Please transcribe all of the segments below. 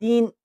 3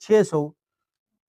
600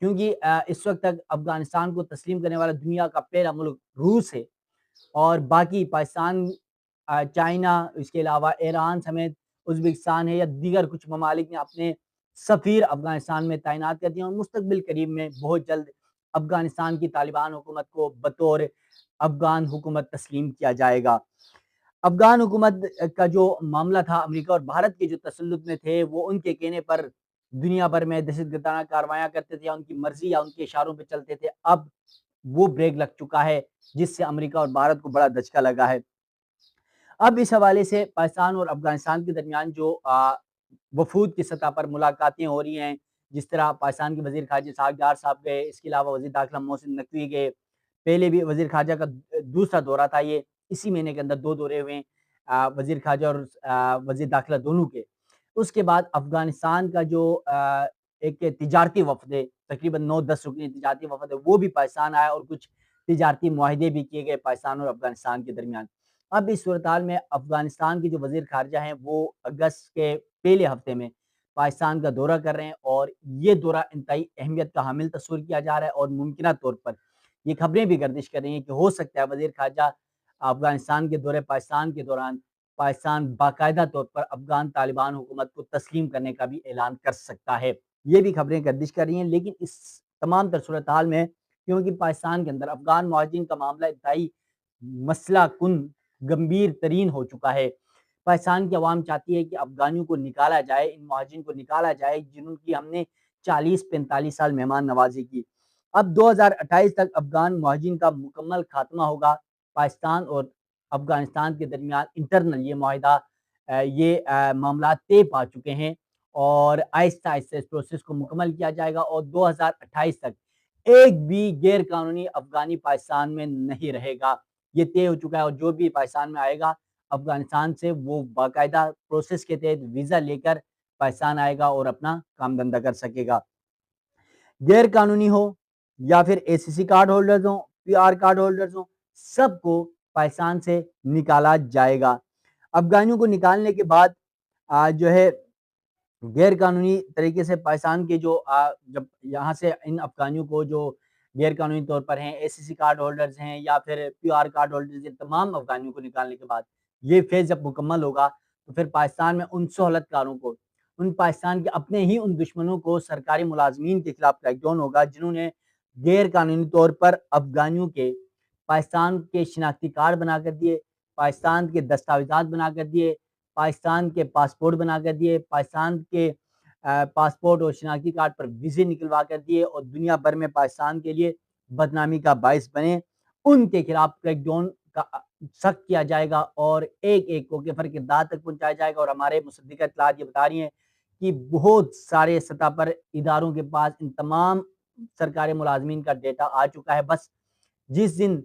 کیونکہ اس وقت تک افغانستان کو تسلیم کرنے والا دنیا کا پہلا ملک روس ہے، اور باقی پاکستان، چائنا، اس کے علاوہ ایران سمیت ازبکستان ہے یا دیگر کچھ ممالک نے اپنے سفیر افغانستان میں تعینات کر دیے، اور مستقبل قریب میں بہت جلد افغانستان کی طالبان حکومت کو بطور افغان حکومت تسلیم کیا جائے گا۔ افغان حکومت کا جو معاملہ تھا، امریکہ اور بھارت کے جو تسلط میں تھے، وہ ان کے کہنے پر دنیا بھر میں دہشت گردانہ کاروائیاں کرتے تھے، یا ان کی مرضی یا ان کے اشاروں پہ چلتے تھے۔ اب وہ بریک لگ چکا ہے، جس سے امریکہ اور بھارت کو بڑا دھچکا لگا ہے۔ اب اس حوالے سے پاکستان اور افغانستان کے درمیان جو وفود کی سطح پر ملاقاتیں ہو رہی ہیں، جس طرح پاکستان کے وزیر خارجہ اسحاق ڈار صاحب گئے، اس کے علاوہ وزیر داخلہ محسن نقوی گئے، پہلے بھی وزیر خارجہ کا دوسرا دورہ تھا، یہ اسی مہینے کے اندر 2 دورے ہوئے ہیں، وزیر خارجہ اور وزیر داخلہ دونوں کے۔ اس کے بعد افغانستان کا جو ایک تجارتی وفد ہے، تقریباً 9-10 رکنی تجارتی وفد ہے، وہ بھی پاکستان آیا، اور کچھ تجارتی معاہدے بھی کیے گئے پاکستان اور افغانستان کے درمیان۔ اب اس صورتحال میں افغانستان کے جو وزیر خارجہ ہیں، وہ اگست کے پہلے ہفتے میں پاکستان کا دورہ کر رہے ہیں، اور یہ دورہ انتہائی اہمیت کا حامل تصور کیا جا رہا ہے، اور ممکنہ طور پر یہ خبریں بھی گردش کر رہی ہیں کہ ہو سکتا ہے وزیر خارجہ افغانستان کے دورے پاکستان کے دوران پاکستان باقاعدہ طور پر افغان طالبان حکومت کو تسلیم کرنے کا بھی اعلان کر سکتا ہے۔ یہ بھی خبریں گردش کر رہی ہیں، لیکن اس تمام تر صورتحال میں کیونکہ پاکستان کے اندر افغان مہاجرین کا معاملہ انتہائی مسئلہ کن گمبھیر ترین ہو چکا ہے، پاکستان کی عوام چاہتی ہے کہ افغانیوں کو نکالا جائے، ان مہاجرین کو نکالا جائے جنہوں کی ہم نے 40-45 سال مہمان نوازی کی۔ اب 2028 تک افغان مہاجرین کا مکمل خاتمہ ہوگا۔ پاکستان اور افغانستان کے درمیان انٹرنل یہ معاہدہ، یہ معاملات طے پا چکے ہیں، اور آہستہ آہستہ اس پروسیس کو مکمل کیا جائے گا، اور 2028 تک ایک بھی غیر قانونی افغانی پاکستان میں نہیں رہے گا۔ یہ طے ہو چکا ہے، اور جو بھی پاکستان میں آئے گا افغانستان سے، وہ باقاعدہ پروسیس کے تحت ویزا لے کر پاکستان آئے گا اور اپنا کام دھندہ کر سکے گا۔ غیر قانونی ہو یا پھر اے سی سی کارڈ ہولڈرز ہوں، پی آر کارڈ ہولڈرز ہوں، سب کو پاکستان سے نکالا جائے گا۔ افغانیوں کو نکالنے کے بعد جو ہے غیر قانونی طریقے سے پاکستان کے جو جب یہاں سے ان افغانیوں کو جو غیر قانونی طور پر ہیں، اے سی سی کارڈ ہولڈرز ہیں یا پھر پی آر کارڈ ہولڈرز ہیں، تمام افغانیوں کو نکالنے کے بعد یہ فیز جب مکمل ہوگا، تو پھر پاکستان میں ان سہولت کاروں کو، ان پاکستان کے اپنے ہی ان دشمنوں کو، سرکاری ملازمین کے خلاف کریک ڈاؤن ہوگا جنہوں نے غیر قانونی طور پر افغانیوں کے پاکستان کے شناختی کارڈ بنا کر دیے، پاکستان کے دستاویزات بنا کر دیے، پاکستان کے پاسپورٹ بنا کر دیے، پاکستان کے پاسپورٹ اور شناختی کارڈ پر ویزے نکلوا کر دیے، اور دنیا بھر میں پاکستان کے لیے بدنامی کا باعث بنے۔ ان کے خلاف کریک ڈاؤن کا سخت کیا جائے گا، اور ایک ایک کو کفر کردار تک پہنچایا جائے گا۔ اور ہمارے مصدقہ اطلاعات یہ بتا رہی ہیں کہ بہت سارے سطح پر اداروں کے پاس ان تمام سرکاری ملازمین کا ڈیٹا آ چکا ہے۔ بس جس دن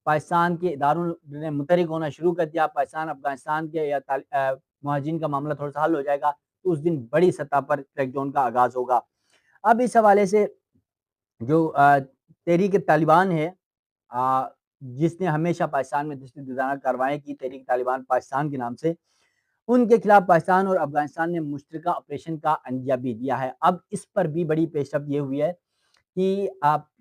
پاکستان کے اداروں نے متحرک ہونا شروع کر دیا، پاکستان افغانستان کے یا مہاجرین کا معاملہ تھوڑا سا حل ہو جائے گا، تو اس دن بڑی سطح پر کریک ڈاؤن کا آغاز ہوگا۔ اب اس حوالے سے جو تحریک طالبان ہے، جس نے ہمیشہ پاکستان میں دہشت گردانہ کارروائیاں کی، تحریک طالبان پاکستان کے نام سے، ان کے خلاف پاکستان اور افغانستان نے مشترکہ آپریشن کا عندیہ بھی دیا ہے۔ اب اس پر بھی بڑی پیش رفت یہ ہوئی ہے کہ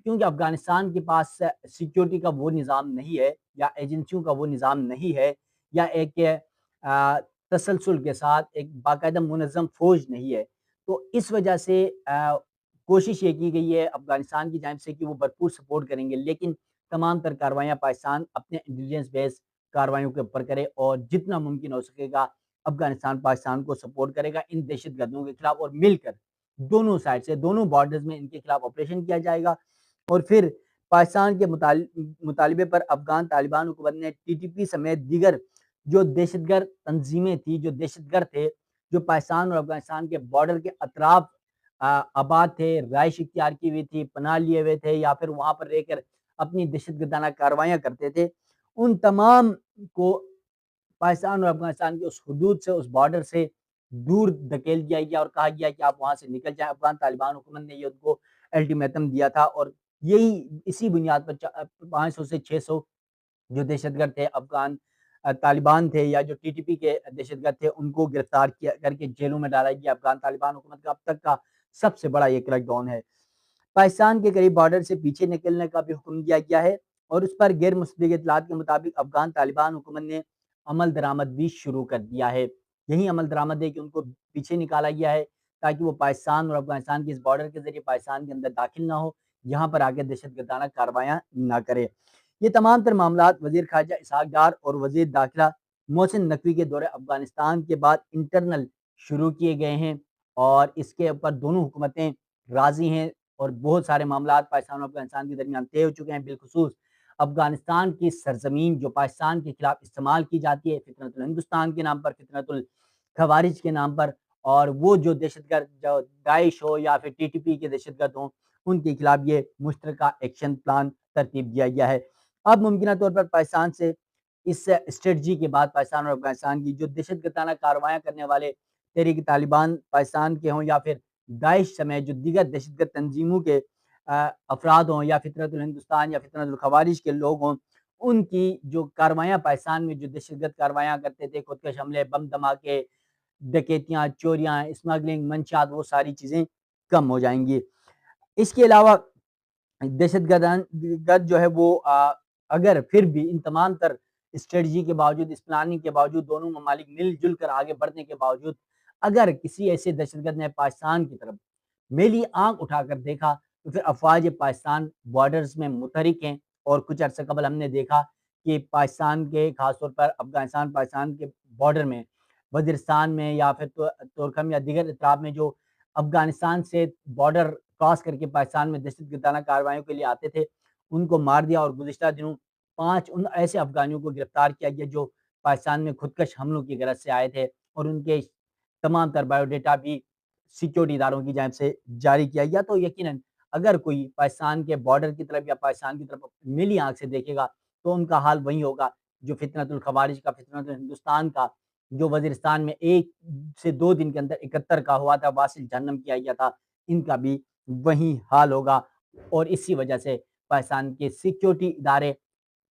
کیونکہ افغانستان کے پاس سیکیورٹی کا وہ نظام نہیں ہے، یا ایجنسیوں کا وہ نظام نہیں ہے، یا ایک تسلسل کے ساتھ ایک باقاعدہ منظم فوج نہیں ہے، تو اس وجہ سے کوشش یہ کی گئی ہے افغانستان کی جانب سے کہ وہ بھرپور سپورٹ کریں گے، لیکن تمام تر کاروائیاں پاکستان اپنے انٹیلیجنس بیس کاروائیوں کے اوپر کرے، اور جتنا ممکن ہو سکے گا افغانستان پاکستان کو سپورٹ کرے گا ان دہشت گردوں کے خلاف، اور مل کر دونوں سائڈ سے، دونوں بارڈرز میں ان کے خلاف آپریشن کیا جائے گا۔ اور پھر پاکستان کے مطالبے پر افغان طالبان حکومت نے ٹی ٹی پی سمیت دیگر جو دہشت گرد تنظیمیں تھیں، جو دہشت گرد تھے، جو پاکستان اور افغانستان کے بارڈر کے اطراف آباد تھے، رہائش اختیار کی ہوئی تھی، پناہ لیے ہوئے تھے، یا پھر وہاں پر رہ کر اپنی دہشت گردانہ کاروائیاں کرتے تھے، ان تمام کو پاکستان اور افغانستان کے اس حدود سے، اس بارڈر سے دور دھکیل دیا گیا، اور کہا گیا کہ آپ وہاں سے نکل جائیں۔ افغان طالبان حکومت نے یہ ان کو الٹیمیٹم دیا تھا، اور یہی اسی بنیاد پر 500 سے 600 جو دہشت گرد تھے، افغان طالبان تھے یا جو ٹی ٹی پی کے دہشت گرد تھے، ان کو گرفتار کیا کر کے جیلوں میں ڈالا گیا۔ افغان طالبان حکومت کا اب تک کا سب سے بڑا یہ کریک ڈاؤن ہے۔ پاکستان کے قریب بارڈر سے پیچھے نکلنے کا بھی حکم دیا گیا ہے، اور اس پر غیر مصدق اطلاعات کے مطابق افغان طالبان حکومت نے عمل درآمد بھی شروع کر دیا ہے۔ یہی عمل درآمد ہے کہ ان کو پیچھے نکالا گیا ہے تاکہ وہ پاکستان اور افغانستان کے اس بارڈر کے ذریعے پاکستان کے اندر داخل نہ ہو، یہاں پر آگے دہشت گردانہ کارروائیاں نہ کرے۔ یہ تمام تر معاملات وزیر خارجہ اسحاق ڈار اور وزیر داخلہ محسن نقوی کے دورے افغانستان کے بعد انٹرنل شروع کیے گئے ہیں، اور اس کے اوپر دونوں حکومتیں راضی ہیں، اور بہت سارے معاملات پاکستان اور افغانستان کے درمیان طے ہو چکے ہیں۔ بالخصوص افغانستان کی سرزمین جو پاکستان کے خلاف استعمال کی جاتی ہے فتنۃ الہندوستان کے نام پر، فتنۃ الخوارج کے نام پر، اور وہ جو دہشت گرد جو داعش ہو یا پھر ٹی ٹی پی کے دہشت گرد ہوں، ان کے خلاف یہ مشترکہ ایکشن پلان ترتیب دیا گیا ہے۔ اب ممکنہ طور پر پاکستان سے اس اسٹریٹجی کے بعد پاکستان اور افغانستان کی جو دہشت گردانہ کارروائیاں کرنے والے تحریک طالبان پاکستان کے ہوں یا پھر داعش سمیت جو دیگر دہشت گرد تنظیموں کے افراد ہوں یا فطرت الہندوستان یا فطرت الخوارج کے لوگ ہوں، ان کی جو کارروائیاں پاکستان میں جو دہشت گرد کارروائیاں کرتے تھے، خودکش حملے، بم دھماکے، ڈکیتیاں، چوریاں، اسمگلنگ، منشیات، وہ ساری چیزیں کم ہو جائیں گی۔ اس کے علاوہ دہشت گرد جو ہے وہ اگر پھر بھی ان تمام تر اسٹریٹجی کے باوجود، اس پلاننگ کے باوجود، دونوں ممالک مل جل کر آگے بڑھنے کے باوجود، اگر کسی ایسے دہشت گرد نے پاکستان کی طرف میلی آنکھ اٹھا کر دیکھا تو پھر افواج پاکستان بارڈرز میں متحرک ہیں، اور کچھ عرصہ قبل ہم نے دیکھا کہ پاکستان کے خاص طور پر افغانستان پاکستان کے بارڈر میں وزیرستان میں یا پھر تورکھم یا دیگر اطراف میں جو افغانستان سے بارڈر کراس کر کے پاکستان میں دہشت گردانہ کارروائیوں کے لیے آتے تھے، ان کو مار دیا، اور گزشتہ دنوں 5 ان ایسے افغانیوں کو گرفتار کیا گیا جو پاکستان میں خودکش حملوں کی غرض سے آئے تھے، اور ان کے تمام تر بایو ڈیٹا بھی سیکیورٹی اداروں کی جانب سے جاری کیا گیا۔ تو یقیناً اگر کوئی پاکستان کے بارڈر کی طرف یا پاکستان کی طرف میلی آنکھ سے دیکھے گا تو ان کا حال وہی ہوگا جو فتنۃ الخوارج کا، فتنۃ ہندوستان کا، جو وزیرستان میں 1 سے 2 دن کے اندر 71 کا ہوا تھا، واصل جہنم کیا گیا تھا، ان کا بھی وہی حال ہوگا۔ اور اسی وجہ سے پاکستان کے سیکیورٹی ادارے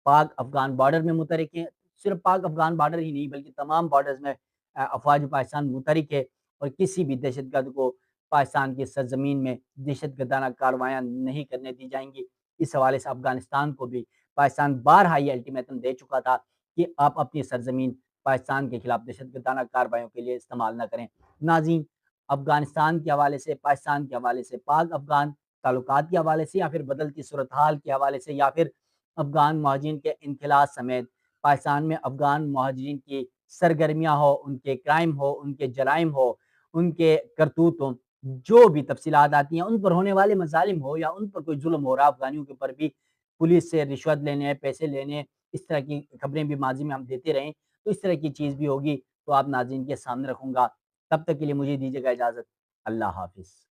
پاک افغان بارڈر میں متحرک ہیں، صرف پاک افغان بارڈر ہی نہیں بلکہ تمام بارڈرز میں افواج پاکستان متحرک ہے، اور کسی بھی دہشت گرد کو پاکستان کی سرزمین میں دہشت گردانہ کارروائیاں نہیں کرنے دی جائیں گی۔ اس حوالے سے افغانستان کو بھی پاکستان بارہا یہ الٹیمیٹم دے چکا تھا کہ آپ اپنی سرزمین پاکستان کے خلاف دہشت گردانہ کارروائیوں کے لیے استعمال نہ کریں۔ ناظرین، افغانستان کے حوالے سے، پاکستان کے حوالے سے، پاک افغان تعلقات کے حوالے سے، یا پھر بدلتی صورتحال کے حوالے سے، یا پھر افغان مہاجرین کے انخلاء سمیت پاکستان میں افغان مہاجرین کی سرگرمیاں ہو، ان کے کرائم ہو، ان کے جرائم ہو، ان کے کرتوت ہوں، جو بھی تفصیلات آتی ہیں، ان پر ہونے والے مظالم ہو یا ان پر کوئی ظلم ہو رہا افغانیوں کے اوپر بھی، پولیس سے رشوت لینے، پیسے لینے، اس طرح کی خبریں بھی ماضی میں ہم دیتے رہیں، تو اس طرح کی چیز بھی ہوگی تو آپ ناظرین کے سامنے رکھوں گا۔ تب تک کے لیے مجھے دیجیے گا اجازت۔ اللہ حافظ۔